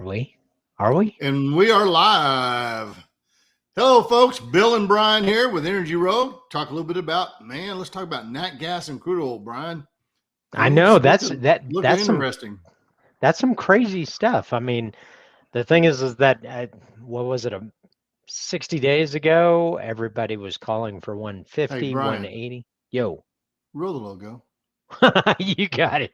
we? Are we? And we are live. Hello, folks. Bill and Brian here with Energy Road. Talk a little bit about, let's talk about Nat Gas and crude oil, Brian. I know That's interesting. That's some crazy stuff. I mean, the thing is that what was it? 60 days ago, everybody was calling for 150, 180. Yo, roll the logo. You got it.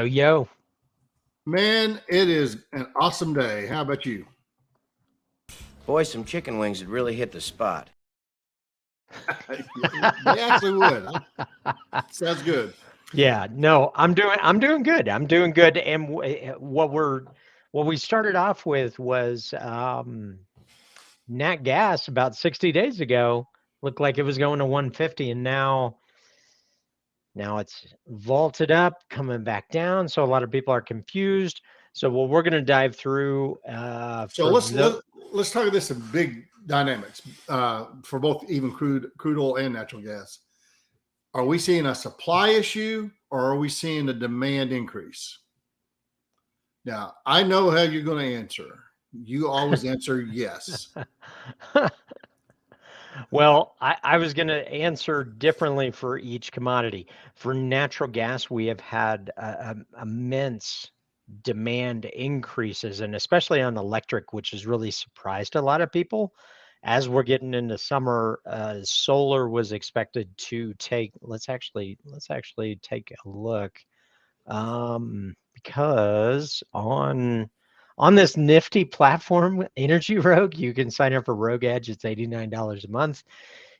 Yo. Man, it is an awesome day. How about you? Boy, some chicken wings would really hit the spot. They actually would. Sounds good. Yeah, no, I'm doing good. I'm doing good. And what we started off with was Nat Gas about 60 days ago looked like it was going to 150, and now it's vaulted up, coming back down. So a lot of people are confused. So what we're going to dive through. So let's talk about this in big dynamics for both even crude oil and natural gas. Are we seeing a supply issue or are we seeing a demand increase? Now, I know how you're going to answer. You always answer yes. Well, I was going to answer differently for each commodity. For natural gas, we have had immense demand increases, and especially on electric, which has really surprised a lot of people. As we're getting into summer, solar was expected to take. Let's actually take a look, because on this nifty platform, Energy Rogue, you can sign up for Rogue Edge. It's $89 a month.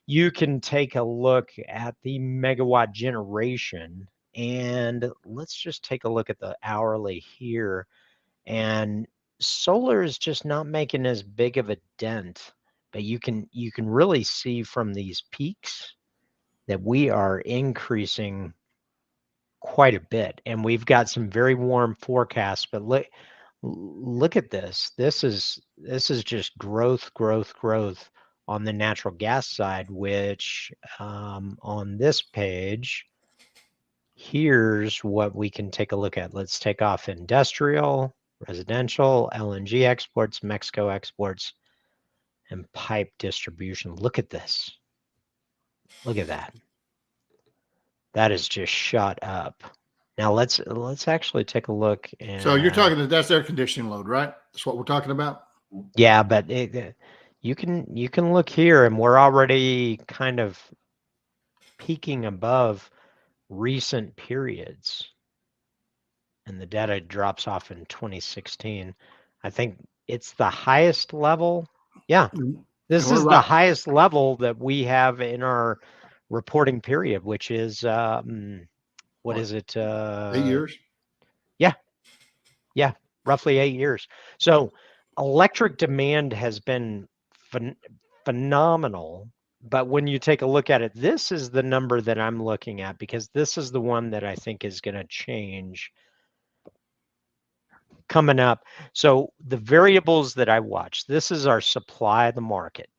You can take a look at the megawatt generation, and let's just take a look at the hourly here. And solar is just not making as big of a dent, but you can really see from these peaks that we are increasing quite a bit, and we've got some very warm forecasts. But look at this. This is just growth on the natural gas side, which on this page, here's what we can take a look at. Let's take off industrial, residential, LNG exports, Mexico exports, and pipe distribution. Look at this. Look at that. That is just shot up. Now let's actually take a look. So you're talking that's air conditioning load, right? That's what we're talking about. Yeah, but you can look here, and we're already kind of peaking above recent periods, and the data drops off in 2016. I think it's the highest level. Yeah, this is the highest level that we have in our reporting period, which is what is it? 8 years. Yeah, roughly 8 years. So electric demand has been phenomenal. But when you take a look at it, this is the number that I'm looking at, because this is the one that I think is going to change coming up. So the variables that I watch, this is our supply of the market.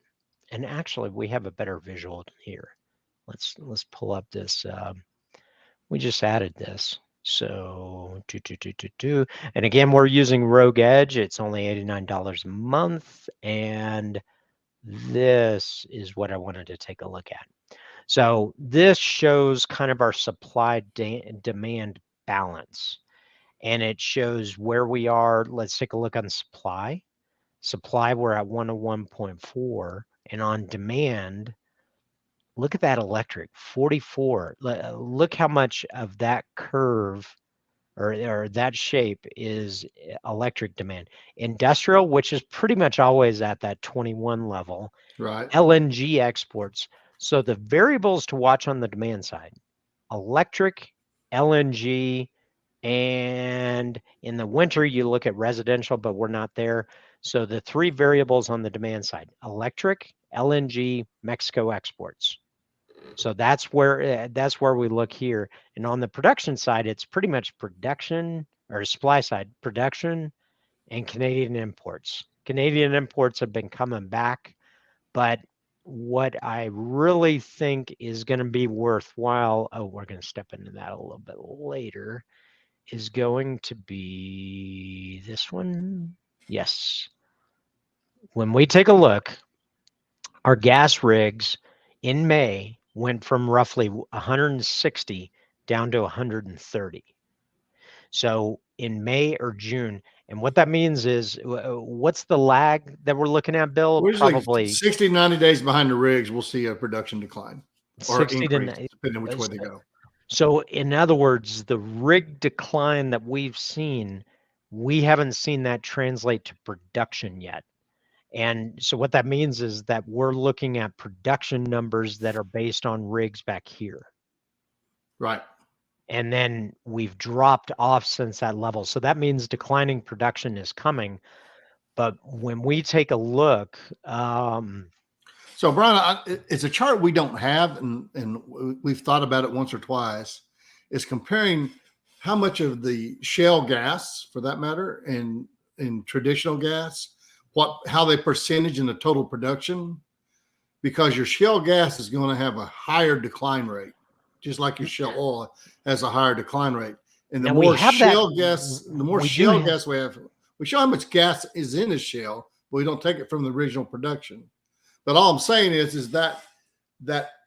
And actually, we have a better visual here. Let's pull up this. We just added this. So and again, we're using Rogue Edge. It's only $89 a month, and this is what I wanted to take a look at. So this shows kind of our supply demand balance, and it shows where we are. Let's take a look on supply. Supply, we're at 101.4, and on demand, look at that electric, 44. Look how much of that curve or that shape is electric demand. Industrial, which is pretty much always at that 21 level. Right. LNG exports. So the variables to watch on the demand side, electric, LNG, and in the winter, you look at residential, but we're not there. So the three variables on the demand side: electric, LNG, Mexico exports. So that's where we look here. And on the production side, it's pretty much production, or supply side, production and Canadian imports. Canadian imports have been coming back, but what I really think is going to be worthwhile, we're going to step into that a little bit later, is going to be this one. Yes. When we take a look, our gas rigs in May went from roughly 160 down to 130. So in May or June, and what that means is, what's the lag that we're looking at, Bill? We're usually Probably 60, 90 days behind the rigs. We'll see a production decline or 60 increase, to depending which way they go. So in other words, the rig decline that we've seen, we haven't seen that translate to production yet. And so what that means is that we're looking at production numbers that are based on rigs back here. Right. And then we've dropped off since that level. So that means declining production is coming. But when we take a look, so Brian, it's a chart we don't have, and we've thought about it once or twice, is comparing how much of the shale gas, for that matter, and in traditional gas, how they percentage in the total production, because your shale gas is going to have a higher decline rate, just like your shale oil has a higher decline rate. And the more shale gas, we have, we show how much gas is in a shale, but we don't take it from the original production. But all I'm saying is that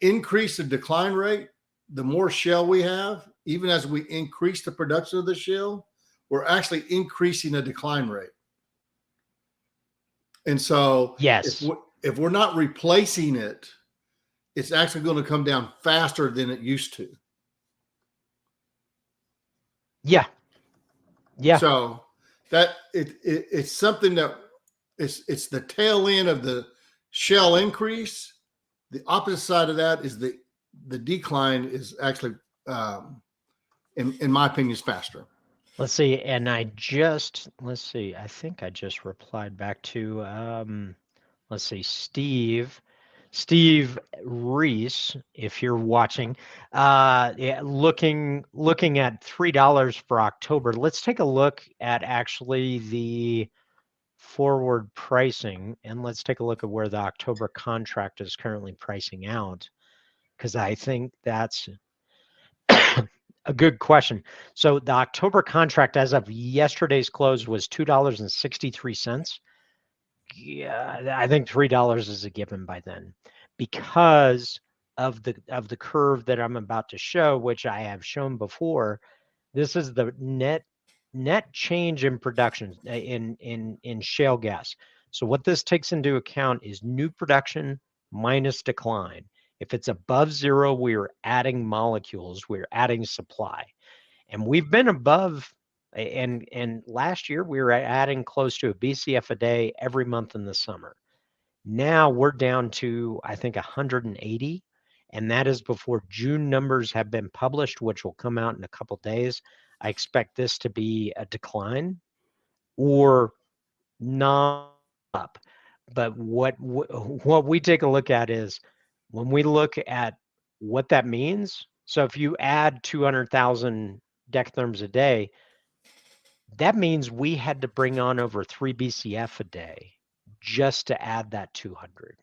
increase in decline rate, the more shale we have, even as we increase the production of the shale, we're actually increasing the decline rate. And so yes, if we're not replacing it, it's actually going to come down faster than it used to. Yeah. So that it's something that it's the tail end of the shale increase. The opposite side of that is the decline is actually, in my opinion, is faster. Let's see. And I think I just replied back to, let's see, Steve Reese, if you're watching, looking at $3 for October. Let's take a look at actually the forward pricing, and let's take a look at where the October contract is currently pricing out, because I think that's a good question. So the October contract as of yesterday's close was $2.63. Yeah, I think $3 is a given by then, because of the curve that I'm about to show, which I have shown before. This is the net change in production in shale gas. So what this takes into account is new production minus decline. If it's above zero, we're adding molecules, we're adding supply. And we've been above, and last year we were adding close to a BCF a day every month in the summer. Now we're down to, I think, 180, and that is before June numbers have been published, which will come out in a couple days. I expect this to be a decline or not up. But what we take a look at is, when we look at what that means. So if you add 200,000 decatherms a day, that means we had to bring on over 3 BCF a day just to add that 200.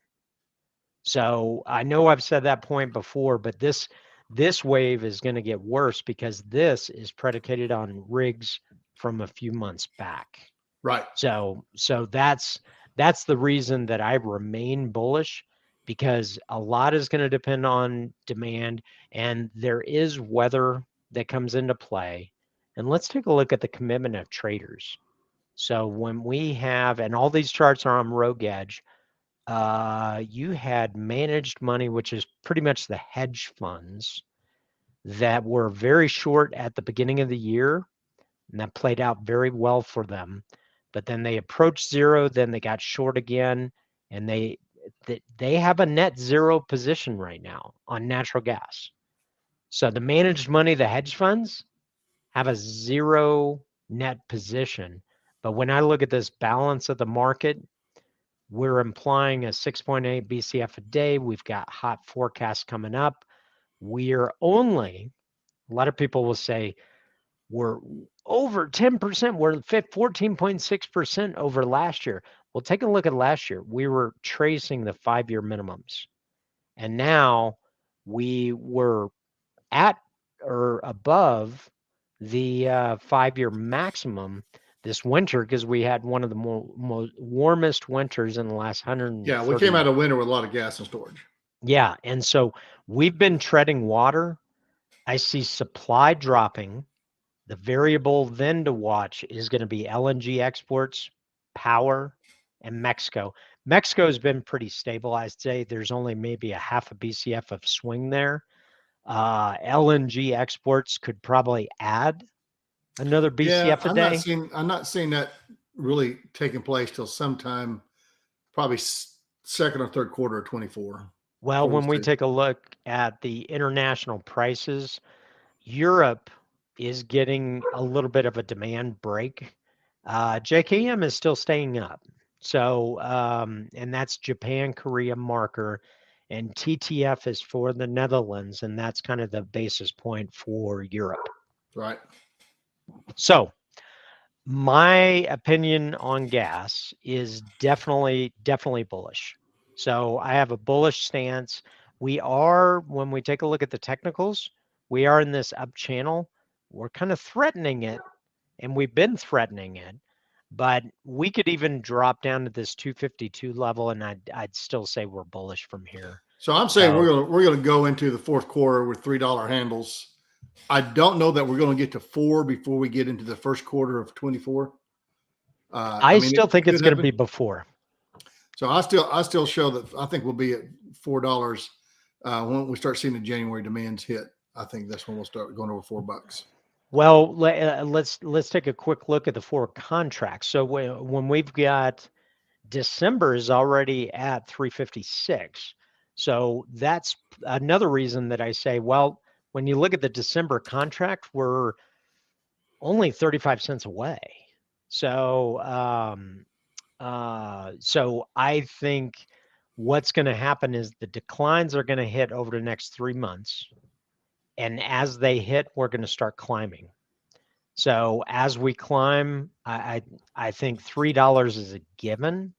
So I know I've said that point before, but this wave is going to get worse, because this is predicated on rigs from a few months back. Right. So that's the reason that I remain bullish, because a lot is going to depend on demand, and there is weather that comes into play. And let's take a look at the commitment of traders. So when we have, and all these charts are on Rogue Edge, you had managed money, which is pretty much the hedge funds that were very short at the beginning of the year, and that played out very well for them. But then they approached zero, then they got short again, and they have a net zero position right now on natural gas. So the managed money, the hedge funds, have a zero net position. But when I look at this balance of the market, we're implying a 6.8 BCF a day. We've got hot forecasts coming up. We're only, a lot of people will say, we're over 10%. We're 14.6% over last year. Well, take a look at last year. We were tracing the 5-year minimums. And now we were at or above the 5-year maximum this winter because we had one of the most warmest winters in the last 130. Yeah, we came out of winter with a lot of gas and storage. Yeah, and so we've been treading water. I see supply dropping. The variable then to watch is going to be LNG exports, power, and Mexico. Mexico has been pretty stable. I'd say there's only maybe a half a BCF of swing there. LNG exports could probably add another BCF a day. I'm not seeing that really taking place till sometime, probably second or third quarter of 24. Well, when we take a look at the international prices, Europe is getting a little bit of a demand break. JKM is still staying up. So, and that's Japan, Korea marker, and TTF is for the Netherlands, and that's kind of the basis point for Europe. Right. So, my opinion on gas is definitely bullish. So, I have a bullish stance. We are, when we take a look at the technicals, we are in this up channel. We're kind of threatening it, and we've been threatening it, but we could even drop down to this 252 level, and I'd still say we're bullish from here. So I'm saying we're gonna go into the fourth quarter with $3 handles. I don't know that we're going to get to 4 before we get into the first quarter of 24. I still think it's going to be before. So I still show that I think we'll be at $4 when we start seeing the January demands hit. I think that's when we'll start going over $4. Well, let's take a quick look at the 4 contracts. So when we've got December is already at 356. So that's another reason that I say, well, when you look at the December contract, we're only 35 cents away. So, so I think what's going to happen is the declines are going to hit over the next 3 months. And as they hit, we're going to start climbing. So as we climb, I think $3 is a given.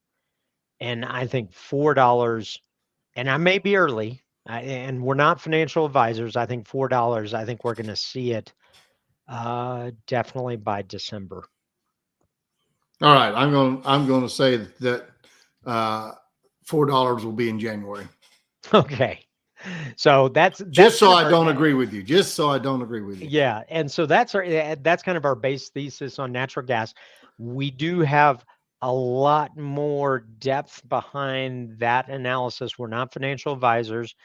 And I think $4, and I may be early, and we're not financial advisors. I think $4, I think we're going to see it definitely by December. All right. I'm going to say that $4 will be in January. Okay. So that's just so I don't agree with you. Just so I don't agree with you. Yeah. And so that's kind of our base thesis on natural gas. We do have a lot more depth behind that analysis. We're not financial advisors.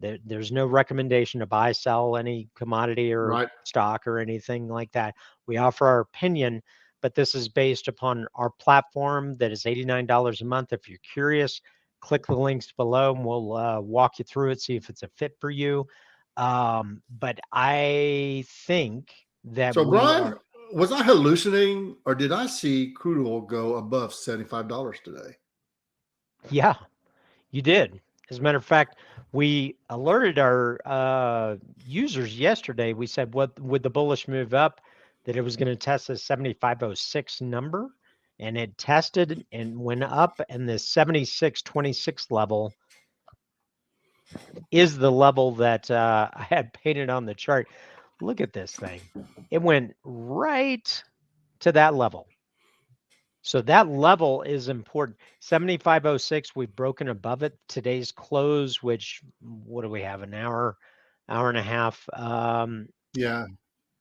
There's no recommendation to buy, sell any commodity or stock or anything like that. We offer our opinion, but this is based upon our platform that is $89 a month. If you're curious, click the links below and we'll walk you through it, see if it's a fit for you. But I think that Brian, was I hallucinating or did I see crude oil go above $75 today? Yeah, you did. As a matter of fact, we alerted our users yesterday. We said, what would the bullish move up, that it was going to test the 7506 number, and it tested and went up, and the 7626 level is the level that I had painted on the chart. Look at this thing. It went right to that level. So that level is important. 7506, we've broken above it. Today's close, which, what do we have, an hour and a half? Yeah.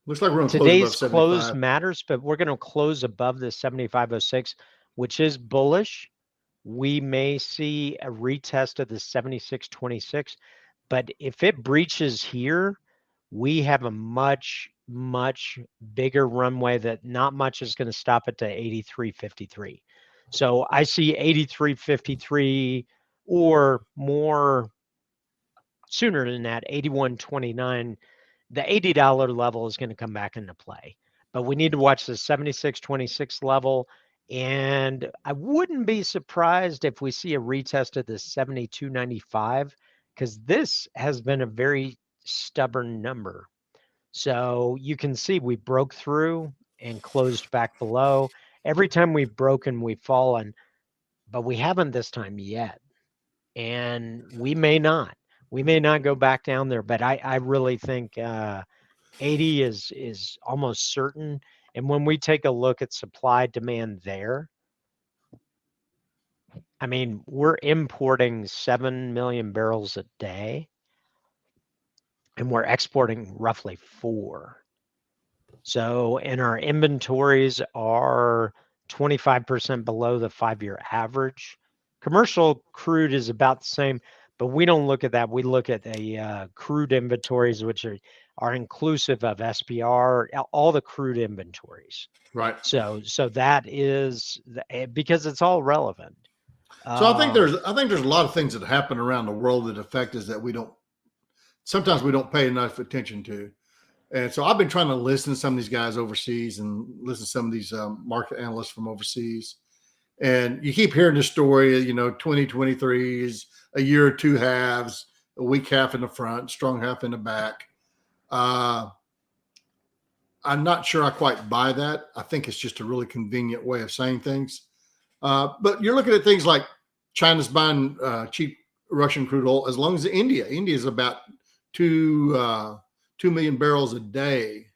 Looks like we're going to today's close matters, but we're going to close above the 7506, which is bullish. We may see a retest of the 7626, but if it breaches here, we have a much bigger runway that not much is going to stop it to 83.53. So I see 83.53 or more sooner than that, 81.29 the $80 level is going to come back into play. But we need to watch the 76.26 level. And I wouldn't be surprised if we see a retest of the 72.95, because this has been a very stubborn number. So you can see we broke through and closed back below. Every time we've broken, we've fallen, but we haven't this time yet. And we may not. We may not go back down there, but I really think 80 is almost certain. And when we take a look at supply demand there, I mean, we're importing 7 million barrels a day, and we're exporting roughly 4. So, and our inventories are 25% below the 5-year average. Commercial crude is about the same, but we don't look at that. We look at the crude inventories, which are inclusive of SPR, all the crude inventories. Right. So that is because it's all relevant. So I think there's a lot of things that happen around the world that affect us that sometimes we don't pay enough attention to. And so I've been trying to listen to some of these guys overseas and listen to some of these market analysts from overseas. And you keep hearing the story, 2023 is a year or two halves, a weak half in the front, strong half in the back. I'm not sure I quite buy that. I think it's just a really convenient way of saying things. But you're looking at things like China's buying cheap Russian crude oil, as long as India is about 2 million barrels a day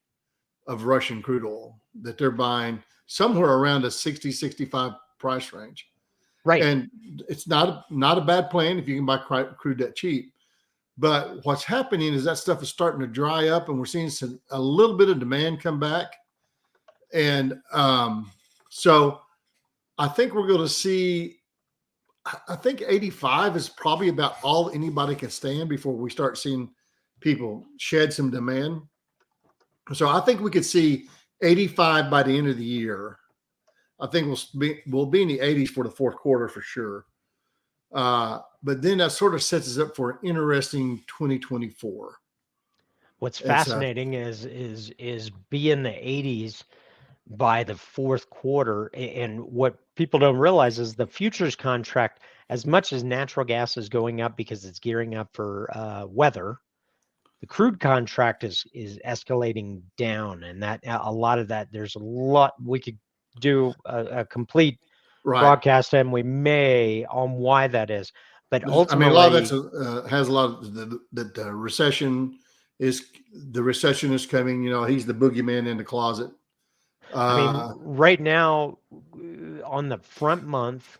of Russian crude oil that they're buying, somewhere around a 60, 65 price range. Right. And it's not a bad plan if you can buy crude that cheap. But what's happening is that stuff is starting to dry up, and we're seeing a little bit of demand come back. And so I think we're going to see, I think 85 is probably about all anybody can stand before we start seeing people shed some demand. So I think we could see 85 by the end of the year. I think we'll be in the 80s for the fourth quarter for sure. But then that sort of sets us up for an interesting 2024. What's fascinating is be in the 80s by the fourth quarter. And what people don't realize is the futures contract, as much as natural gas is going up because it's gearing up for weather, the crude contract is escalating down. And that a lot of that, there's a lot we could do a complete broadcast, and we may on why that is. But ultimately, I mean, a lot of that has a lot of the recession is coming. He's the boogeyman in the closet. I mean, right now on the front month,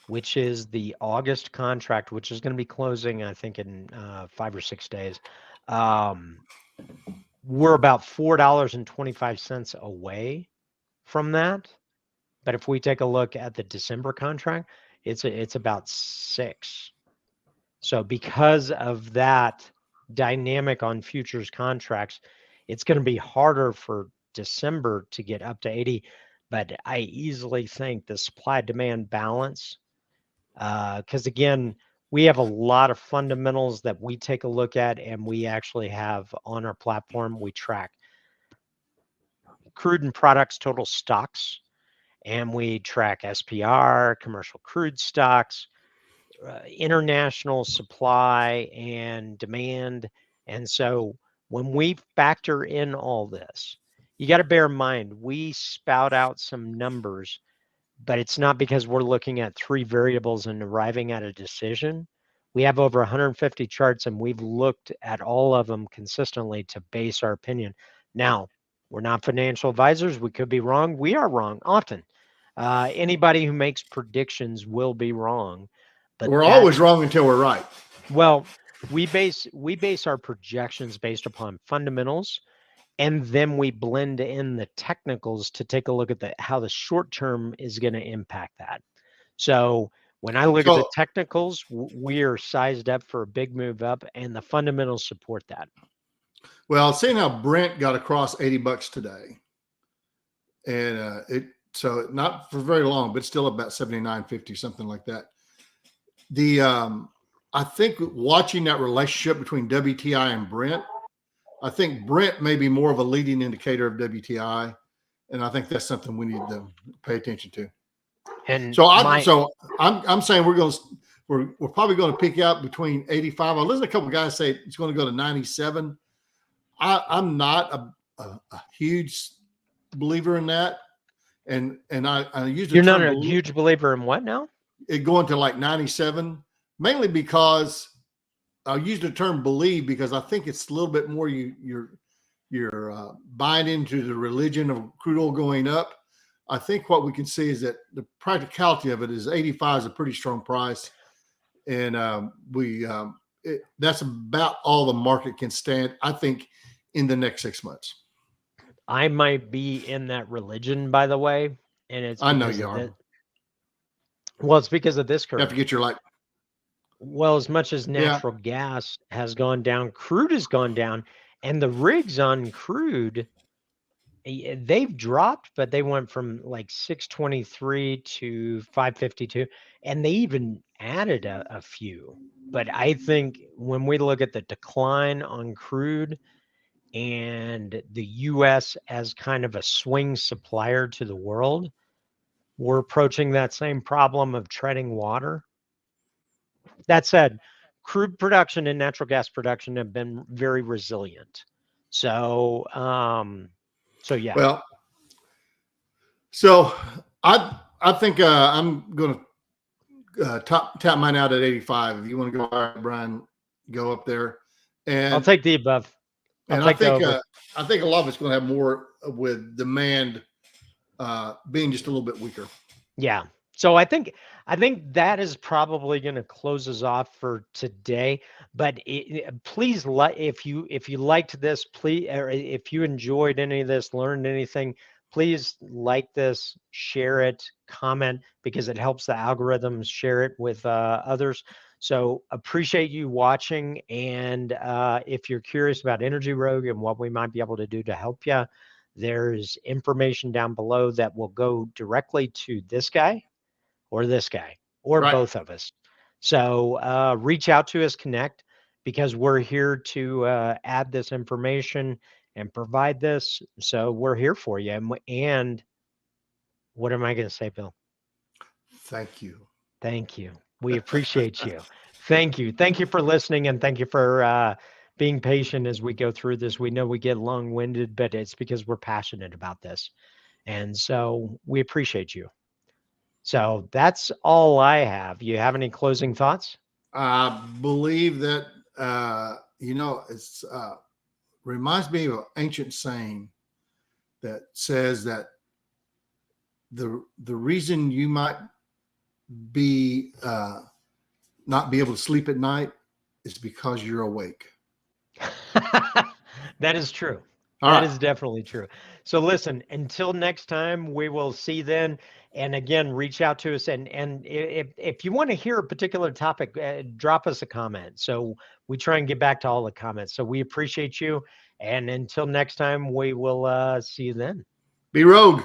which is the August contract, which is going to be closing, I think, in 5 or 6 days, we're about $4.25 away from that. But if we take a look at the December contract, it's about 6. So because of that dynamic on futures contracts, it's going to be harder for December to get up to 80. But I easily think the supply demand balance, because again, we have a lot of fundamentals that we take a look at, and we actually have on our platform, we track crude and products total stocks, and we track SPR, commercial crude stocks, international supply and demand. And so when we factor in all this, you got to bear in mind, we spout out some numbers, but it's not because we're looking at 3 variables and arriving at a decision. We have over 150 charts, and we've looked at all of them consistently to base our opinion. Now, we're not financial advisors. We could be wrong. We are wrong often. Anybody who makes predictions will be wrong. But we're always wrong until we're right. Well, we base our projections based upon fundamentals, and then we blend in the technicals to take a look at how the short term is going to impact that. So when I look at the technicals, we are sized up for a big move up, and the fundamentals support that. Well, seeing how Brent got across $80 today, and so not for very long, but still about 79.50, something like that. I think watching that relationship between WTI and Brent I think Brent may be more of a leading indicator of WTI, and I think that's something we need to pay attention to. And so I'm saying we're probably going to peak out between 85. I listened to a couple of guys say it's going to go to 97. I'm not a huge believer in that, and I use the you're term not a huge believer in what now? It going to like 97, mainly because I'll use the term believe because I think it's a little bit more you're buying into the religion of crude oil going up. I think what we can see is that the practicality of it is 85 is a pretty strong price. And that's about all the market can stand, I think, in the next 6 months. I might be in that religion, by the way. And it's I know you are. Well, it's because of this curve. You have to get your light. Well, as much as natural gas has gone down, crude has gone down, and the rigs on crude, they've dropped, but they went from like 623 to 552, and they even added a few. But I think when we look at the decline on crude and the U.S. as kind of a swing supplier to the world, we're approaching that same problem of treading water. That said, crude production and natural gas production have been very resilient. So, yeah. Well, so I think I'm going to tap mine out at 85. If you want to go, all right, Brian, go up there. And I'll take the above. I think a lot of it's going to have more with demand being just a little bit weaker. Yeah. So I think that is probably going to close us off for today. But please, if you liked this, please, or if you enjoyed any of this, learned anything, please like this, share it, comment, because it helps the algorithms share it with others. So appreciate you watching. And if you're curious about Energy Rogue and what we might be able to do to help you, there's information down below that will go directly to this guy or this guy or both of us. So reach out to us, connect, because we're here to add this information and provide this. So we're here for you. And what am I going to say, Bill? Thank you. Thank you. We appreciate you. Thank you. Thank you for listening, and thank you for being patient as we go through this. We know we get long-winded, but it's because we're passionate about this. And so we appreciate you. So that's all I have. You have any closing thoughts? I believe that, it's reminds me of an ancient saying that says that the reason you might be not be able to sleep at night is because you're awake. That is true. That is definitely true. So listen, until next time, we will see then. And again, reach out to us. And if you want to hear a particular topic, drop us a comment. So we try and get back to all the comments. So we appreciate you. And until next time, we will see you then. Be rogue.